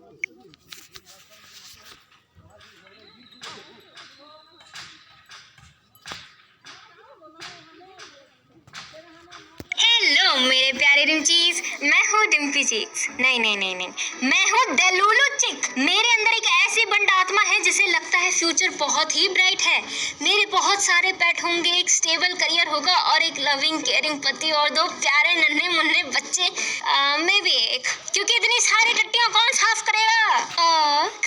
Hello मेरे प्यारे रिमचीज, मैं हूँ डिम्पी चीक्स। नहीं, मैं हूँ डेलुलु चिक। मेरे अंदर एक ऐसी बंड आत्मा है जिसे लगता है फ्यूचर बहुत ही ब्राइट है। मेरे बहुत सारे पेट होंगे, एक स्टेबल करियर होगा और एक लविंग केयरिंग पति और 2 प्यारे नन्हे मुन्ने बच्चे। मैं भी एक, क्योंकि इतनी सारी टट्टियां कौन साफ करेगा।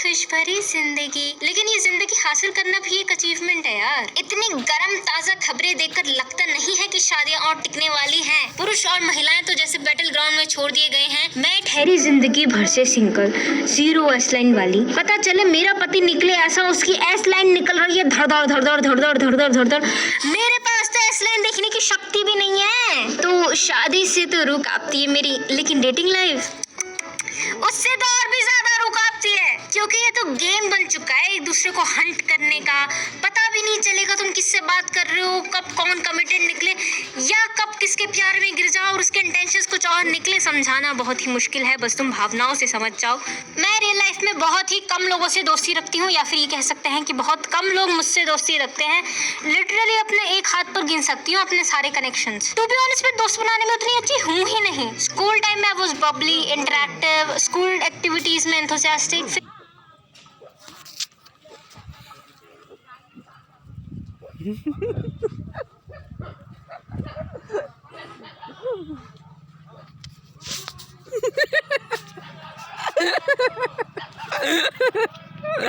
खुश भरी जिंदगी, लेकिन ये जिंदगी हासिल करना भी एक अचीवमेंट है यार। इतनी गरम ताजा खबरें देखकर लगता नहीं है कि शादियां और टिकने वाली हैं। पुरुष और महिलाएं तो जैसे बैटल ग्राउंड में छोड़ दिए गए हैं। मैं ठहरी जिंदगी भर से सिंगल, 0 एस लाइन वाली। पता चले मेरा पति निकले ऐसा, उसकी एस लाइन निकल रही है धड़ धड़। मेरे पास तो एस लाइन देखने की शक्ति भी नहीं है। तो शादी से तो रुक आती है मेरी, लेकिन डेटिंग लाइफ उससे तो और भी ज्यादा रुकावती है, क्योंकि ये तो गेम बन चुका है एक दूसरे को हंट करने का। पता भी नहीं चलेगा तुम किससे बात कर रहे हो, कब कौन कमिटेड निकले या कब किसके प्यार में गिर जाओ और उसके इंटेंशंस कुछ और निकले। समझाना बहुत ही मुश्किल है, बस तुम भावनाओं से समझ जाओ। मैं रियल लाइफ में बहुत ही कम लोगों से दोस्ती रखती हूँ, या फिर ये कह सकते हैं कि बहुत कम लोग मुझसे दोस्ती रखते हैं। लिटरली अपने एक हाथ पर गिन सकती हूँ अपने सारे कनेक्शंस। टू बी ऑनेस्ट, मैं दोस्त बनाने में उतनी अच्छी हूँ ही नहीं। स्कूल टाइम में I was Babli, interactive, school activities में एंथुसियास्टिक।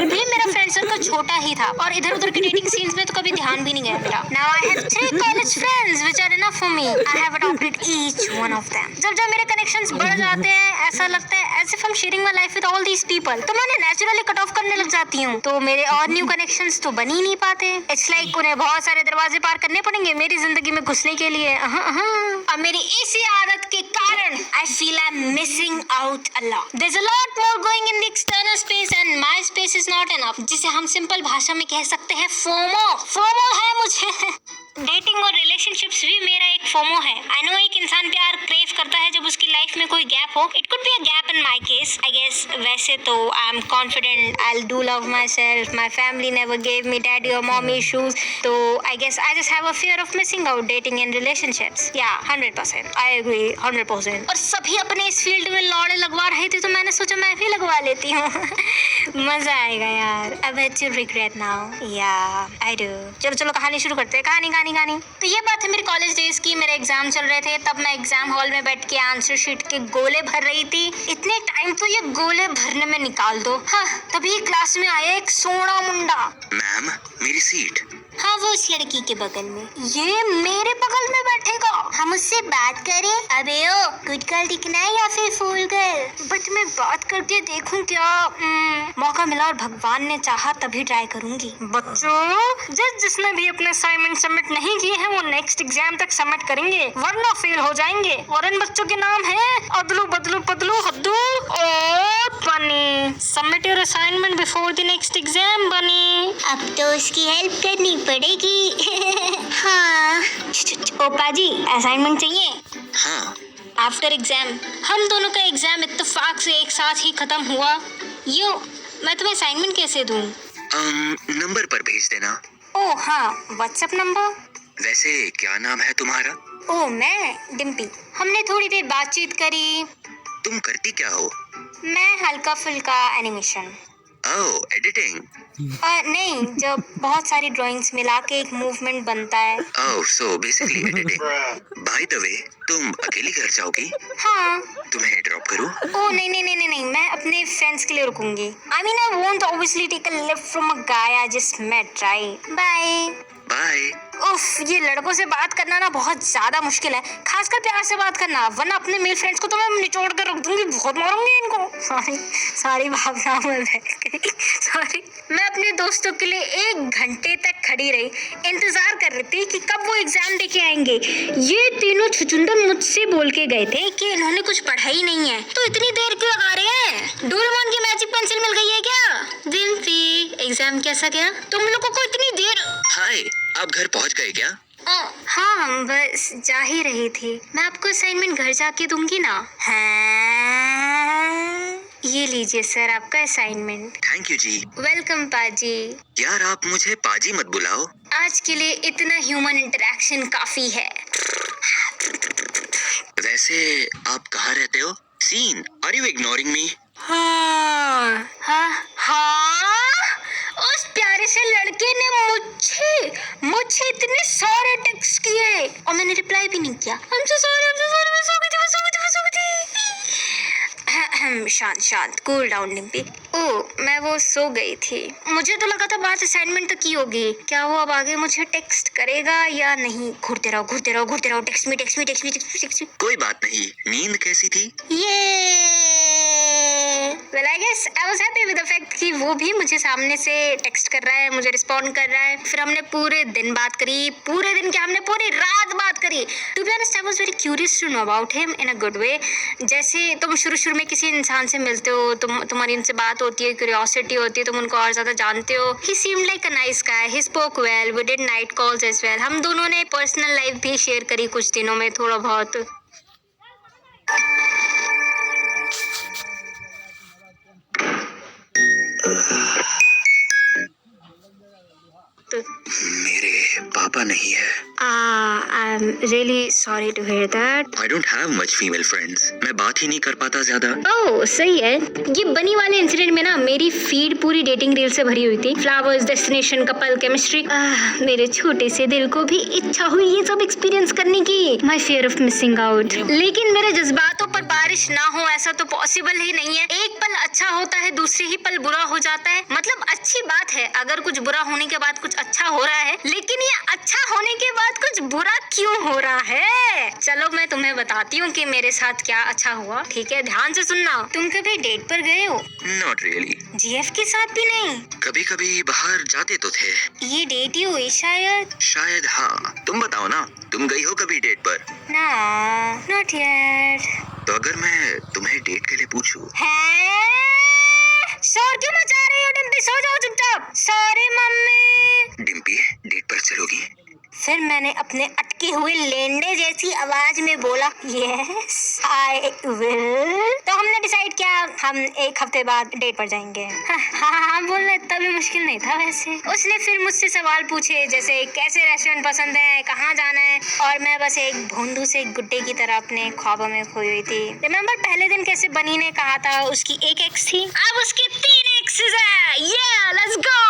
भी मेरा फ्रेंड सर्कल छोटा ही था और इधर उधर के डेटिंग सीन्स में तो कभी ध्यान भी नहीं गया मेरा। Now I have 3 college friends which are enough for me. I have adopted each one of them. जब मेरे कनेक्शंस बढ़ जाते हैं, ऐसा लगता है as if I'm sharing my life with all these people, तो मैं उन्हें नेचुरली कट ऑफ करने लग जाती हूँ। तो मेरे और न्यू कनेक्शंस तो बन ही नहीं पाते। It's like उन्हें बहुत सारे दरवाजे पार करने पड़ेंगे मेरी जिंदगी में घुसने के लिए। अब मेरी इसी आदत के कारण I feel I'm missing out a lot. There's a lot more going in the external space and my space is not enough, जिसे हम सिंपल भाषा में कह सकते हैं फोमो है मुझे। डेटिंग और रिलेशनशिप्स भी मेरा एक फोमो है। आई नो एक इंसान प्यार क्रेव करता है जब उसकी लाइफ में कोई गैप हो। It could be a gap in my case I guess. वैसे तो I am confident, I will do love myself, my family never gave me daddy और मॉमी इश्यूज। तो I guess I just have a fear of missing out dating and relationships. या 100% I agree 100%। और सभी अपने इस field में लौड़े लगवा रहे थे तो मैंने सोचा मैं भी लगवा लेती हूँ। मजा आएगा यार। I bet you regret now. Yeah, I do. चलो कहानी शुरू करते हैं। कहानी। तो ये बात है मेरे कॉलेज डेज की। मेरे एग्जाम चल रहे थे, तब मैं एग्जाम हॉल में बैठ के आंसर शीट के गोले भर रही थी। इतने टाइम तो ये गोले भरने में निकाल दो। हाँ, तभी क्लास में आया एक सोना मुंडा। मैम, मेरी सीट। हाँ, वो उस लड़की के बगल में। ये मेरे बगल में बैठेगा, हम उससे बात करें। अबे ओ, गुड गर्ल दिखना है या फिर फूल गर्ल? बट मैं बात करके देखूं क्या? मौका मिला और भगवान ने चाहा तभी ट्राई करूंगी। बच्चों, जिसने भी अपने असाइनमेंट सबमिट नहीं किए हैं वो नेक्स्ट एग्जाम तक सबमिट करेंगे, वरना फेल हो जाएंगे। और इन बच्चों के नाम है अदलू बदलू पदलू हद्दू और बनी। Submit your assignment before the next exam बनी। अब तो उसकी हेल्प करनी पड़ेगी। हाँ। ओपा जी, असाइनमेंट चाहिए? हाँ। आफ्टर एग्जाम हम दोनों का एग्जाम इत्तेफाक से एक साथ ही खत्म हुआ। यो, मैं तुम्हें असाइनमेंट कैसे दूं? नंबर पर भेज देना। ओह हाँ, व्हाट्सएप नंबर। वैसे क्या नाम है तुम्हारा? ओह, मैं डिम्पी। हमने थोड़ी देर बातचीत करी। तुम करती क्या हो? मैं हल्का फुल्का एनिमेशन। ओह, एडिटिंग। नहीं, जब बहुत सारी ड्राइंग्स मिला के एक मूवमेंट बनता है। Oh, so basically editing. By the way, तुम अकेली घर जाओगी? हाँ। तुम्हें ड्रॉप करूं? ओह नहीं, मैं अपने फ्रेंड्स के लिए रुकूंगी। I mean, I won't obviously take a lift from a guy I just met, right? Bye. Bye. उफ, ये लड़कों से बात करना ना बहुत ज्यादा मुश्किल है, खासकर प्यार से बात करना, वरना अपने मेल फ्रेंड्स को तो मैं निचोड़ कर रख दूंगी, बहुत मारूंगी इनको। सॉरी भावनाओं में बह गई, सॉरी। मैं अपने दोस्तों के लिए 1 घंटे तक खड़ी रही, इंतजार कर रही थी कि कब वो एग्जाम देके आएंगे। ये तीनों छुचुंदर मुझसे बोल के गए थे कि इन्होंने कुछ पढ़ा ही नहीं है, तो इतनी देर क्यों लगा रहे हैं? डोरेमोन की मैजिक पेंसिल मिल गई है क्या? दिम्पी, एग्जाम कैसा गया? तुम लोगों को इतनी देर। हाय, आप घर पहुंच गए क्या? हाँ, बस जा ही रही थी। मैं आपको असाइनमेंट घर जाके दूंगी ना। हाँ? ये लीजिए सर आपका असाइनमेंट। थैंक यू जी। वेलकम पाजी। यार आप मुझे पाजी मत बुलाओ। आज के लिए इतना ह्यूमन इंटरेक्शन काफी है। वैसे आप कहाँ रहते हो? Sean, are you ignoring me? हाँ उस प्यारे से लड़के ने मुझे इतने सारे टेक्स्ट किए और मैंने रिप्लाई भी नहीं किया। I'm so sorry, मैं सो गई थी। शांत कूल डाउन डिम्पी। मैं वो सो गई थी। मुझे तो लगा था बात असाइनमेंट तक की होगी। क्या वो अब आगे मुझे टेक्स्ट करेगा या नहीं? घूरते रहो टेक्स्ट मी। कोई बात नहीं। नींद कैसी थी? Well, I guess I was happy with the fact कि वो भी मुझे सामने से टेक्स्ट कर रहा है, मुझे रिस्पॉन्ड कर रहा है। फिर हमने पूरे दिन बात करी, पूरे दिन क्या हमने पूरी रात बात करी। To be honest, I was very curious to know about him in a good way। जैसे तुम शुरू में किसी इंसान से मिलते हो, तुम्हारी उनसे बात होती है, क्यूरियोसिटी होती है, तुम उनको और ज्यादा जानते हो। He seemed like a nice guy, he spoke well, we did night calls as well। हम दोनों ने पर्सनल लाइफ भी शेयर करी कुछ दिनों में थोड़ा बहुत। मेरे पापा नहीं है। I'm really sorry to hear that। I don't have much female friends। मैं बात ही नहीं कर पाता ज्यादा। ओह सही है। ये बनी वाले इंसिडेंट में ना मेरी फीड पूरी डेटिंग रील से भरी हुई थी। Flowers, destination, couple, chemistry. मेरे छोटे से दिल को भी इच्छा हुई ये सब एक्सपीरियंस करने की। My fear of missing out. लेकिन मेरे जज्बातों पर बारिश ना हो ऐसा तो पॉसिबल ही नहीं है। एक पल अच्छा होता है, दूसरे ही पल बुरा हो जाता है। मतलब अच्छी बात है अगर कुछ बुरा होने के बाद कुछ अच्छा हो रहा है, लेकिन ये अच्छा होने के बाद कुछ बुरा क्यों हो रहा है? चलो मैं तुम्हें बताती हूँ कि मेरे साथ क्या अच्छा हुआ। ठीक है, ध्यान से सुनना। तुम कभी डेट पर गए हो? Not really। जीएफ के साथ भी नहीं? कभी कभी बाहर जाते तो थे। ये डेट ही हुई शायद। शायद हाँ। तुम बताओ ना, तुम गई हो कभी डेट पर? ना, नॉट येट। तो अगर मैं तुम्हें डेट के लिए पूछूं? शोर क्यों मचा रही हो डिम्पी? सो जाओ चुपचाप। Sorry mummy. डिम्पी, डेट पर चलोगी? फिर मैंने अपने अटके हुए लेंडे जैसी आवाज में बोला यस आई विल। तो हमने डिसाइड किया हम एक हफ्ते बाद डेट पर जाएंगे। हाँ बोलना इतना भी मुश्किल नहीं था वैसे। उसने फिर मुझसे सवाल पूछे जैसे कैसे रेस्टोरेंट पसंद है, कहाँ जाना है, और मैं बस एक भोंदू से गुड्डे की तरह अपने ख्वाबों में खोई हुई थी। रिमेम्बर पहले दिन कैसे बनी ने कहा था उसकी एक एक्स थी, अब उसकी 3 एक्सेस है। Let's go.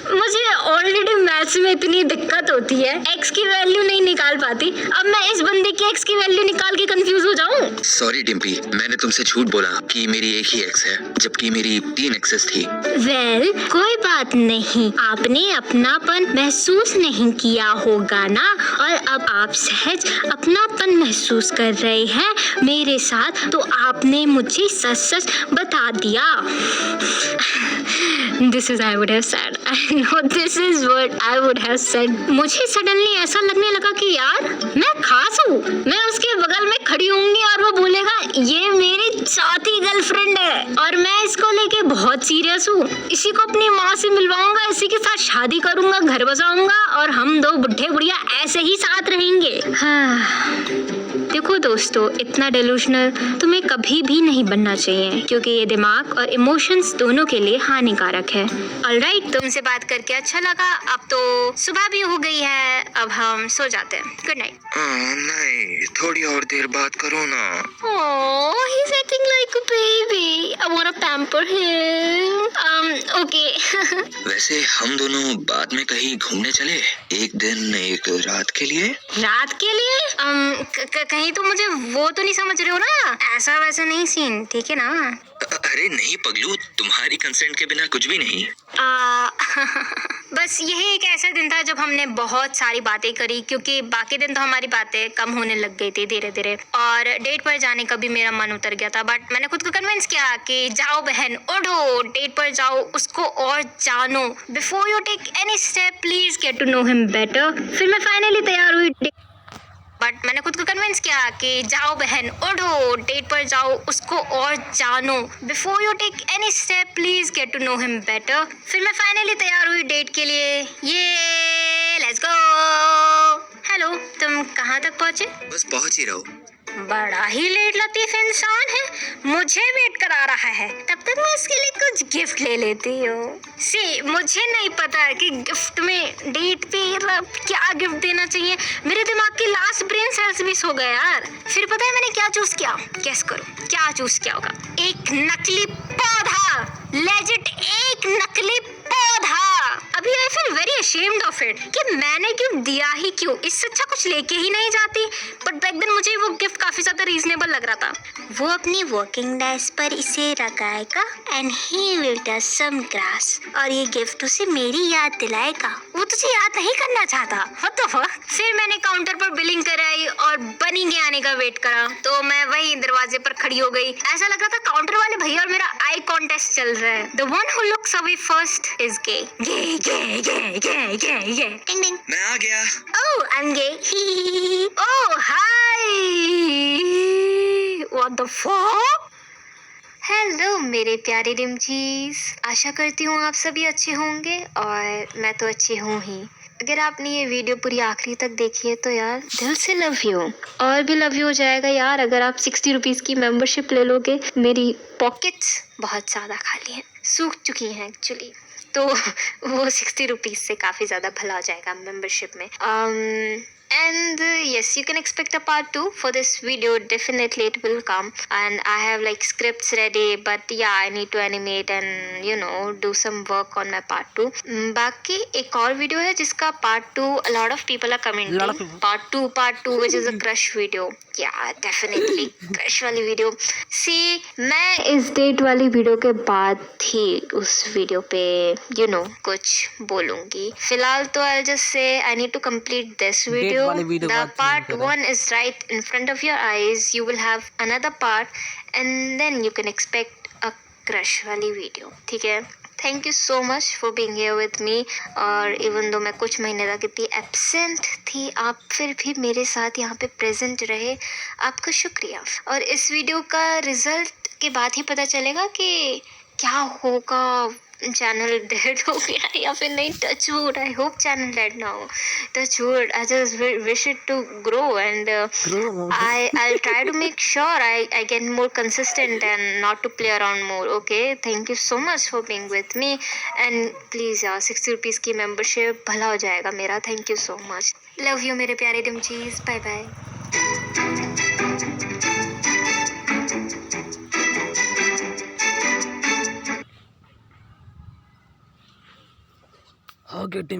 मुझे ऑलरेडी मैथ्स में इतनी दिक्कत होती है, एक्स की वैल्यू नहीं निकाल पाती, अब मैं इस बंदे की एक्स की वैल्यू निकाल के कंफ्यूज हो जाऊं। सॉरी डिम्पी, मैंने तुमसे झूठ बोला कि मेरी एक ही एक्स है, जबकि मेरी 3 एक्सेस थी। वेल, कोई बात नहीं, आपने अपनापन महसूस नहीं किया होगा ना, और अब आप सहज अपनापन महसूस कर रहे हैं मेरे साथ, तो आपने मुझे सच बता दिया। This is I would have said। I know this is what I would have said। मुझे सडनली ऐसा लगने लगा कि यार मैं खास हूँ। मैं उसके बगल में खड़ी होंगी और वो बोलेगा ये मेरी चौथी गर्लफ्रेंड है और मैं इसको लेके बहुत सीरियस हूँ। इसी को अपनी माँ से मिलवाऊंगा, इसी के साथ शादी करूंगा, घर बसाऊंगा और हम दो बुढ़े बुढ़िया ऐसे ही साथ रहेंगे। देखो दोस्तों, इतना डेलूशनल तुम्हें कभी भी नहीं बनना चाहिए क्योंकि ये दिमाग और इमोशंस दोनों के लिए हानिकारक है। ऑलराइट, तुमसे बात करके अच्छा लगा। अब तो सुबह भी हो गई है, अब हम सो जाते हैं। Good night. नहीं, थोड़ी और देर बात करो ना। Oh, he's acting like a baby। I wanna pamper him। Okay। वैसे हम दोनों बाद में कहीं घूमने चले, एक दिन एक रात के लिए। रात के लिए? कहीं तो मुझे वो तो नहीं समझ रहे हो ना? ऐसा वैसा नहीं सीन, ठीक है ना? अरे नहीं पगलू, तुम्हारी कंसेंट के बिना कुछ भी नहीं। बस यही एक ऐसा दिन था जब हमने बहुत सारी बातें करी, क्योंकि बाकी दिन तो हमारी बातें कम होने लग गई थी धीरे धीरे, और डेट पर जाने का भी मेरा मन उतर गया था। बट मैंने खुद को कन्विंस किया कि जाओ बहन, उठो, डेट पर जाओ, उसको और जानो। Before you take any step please get to know him better. फिर मैं फाइनली तैयार हुई, बट मैंने खुद को कन्विंस किया कि जाओ बहन, उठो, डेट पर जाओ, उसको और जानो। Before you take any step please get to know him better. फिर मैं फाइनली तैयार हुई डेट के लिए। ये लेट्स गो। हेलो, तुम कहाँ तक पहुँचे? बस पहुंच ही रहो। बड़ा ही लेट लतीफ इंसान है, मुझे वेट करा रहा है, तब तक मैं इसके लिए कुछ गिफ्ट ले लेती हूँ। सी मुझे नहीं पता कि गिफ्ट में डेट पे क्या गिफ्ट देना चाहिए। मेरे दिमाग की लास्ट ब्रेन सेल्स मिस हो गए यार। फिर पता है मैंने क्या चूज किया? गेस करो क्या चूज किया होगा? एक नकली पौधा, लेजिट एक नकली पौधा। अभी I feel very ashamed of it कि मैंने गिफ्ट दिया ही क्यों, इससे अच्छा कुछ लेके ही नहीं जाती। बट बैक देन मुझे वो गिफ्ट काफी ज्यादा रीजनेबल लग रहा था। वो अपनी वर्किंग डेस्क पर इसे लगाएगा and he will touch some grass, और ये गिफ्ट उसे मेरी याद दिलाएगा। वो तुझे याद नहीं करना चाहता। What the fuck? फिर मैंने काउंटर पर बिलिंग कराई और बनी के आने का वेट करा, तो मैं वही दरवाजे पर खड़ी हो गई। ऐसा लग रहा था काउंटर वाले भैया और मेरा आई कॉन्टेस्ट चल रहा है। The one who looks away first is gay gay gay gay gay gay gay. टिंग टिंग। मैं आ गया। Oh, I'm gay. Oh, hi. What the fuck? Hello मेरे प्यारे रिमचीज, आशा करती हूँ आप सभी अच्छे होंगे और मैं तो अच्छी हूँ ही। अगर आपने ये वीडियो पूरी आखिरी तक देखी है तो यार दिल से लव यू, और भी लव यू हो जाएगा यार अगर आप 60 रुपीज़ की मेंबरशिप ले लोगे। मेरी पॉकेट्स बहुत ज़्यादा खाली हैं, सूख चुकी हैं एक्चुअली, तो वो 60 रुपीज़ से काफ़ी ज़्यादा भला हो जाएगा मेंबरशिप में। And yes, you can expect a part 2 for this video. Definitely it will come, and I have like scripts ready, but yeah, I need to animate and do some work on my part 2. बाकी एक और video है जिसका part 2 a lot of people are commenting. Part 2 which is a crush video. Yeah, definitely crush वाली video. See, मैं इस date वाली video के बाद ही उस वीडियो पे कुछ बोलूंगी। फिलहाल तो I'll just say I need to complete this video. The part 1 is right in front of your eyes. You will have another part and then you can expect a crush वाली video, ठीक है? Thank you so much for being here with me. और even though मैं कुछ महीने तक इतनी absent थी, आप फिर भी मेरे साथ यहाँ पे प्रेजेंट रहे, आपका शुक्रिया। और इस वीडियो का रिजल्ट के बाद ही पता चलेगा कि क्या होगा, चैनल डेड हो गया या फिर नहीं। Touch wood, I hope channel dead ना हो। Touch wood, I just wish it to grow and I'll try to make sure I get more consistent and not to play around more. Okay, thank you so much for being with me and please यार 60 rupees की membership भला हो जाएगा मेरा। Thank you so much, love you मेरे प्यारे डिमचीज, bye bye. Okay, Tim.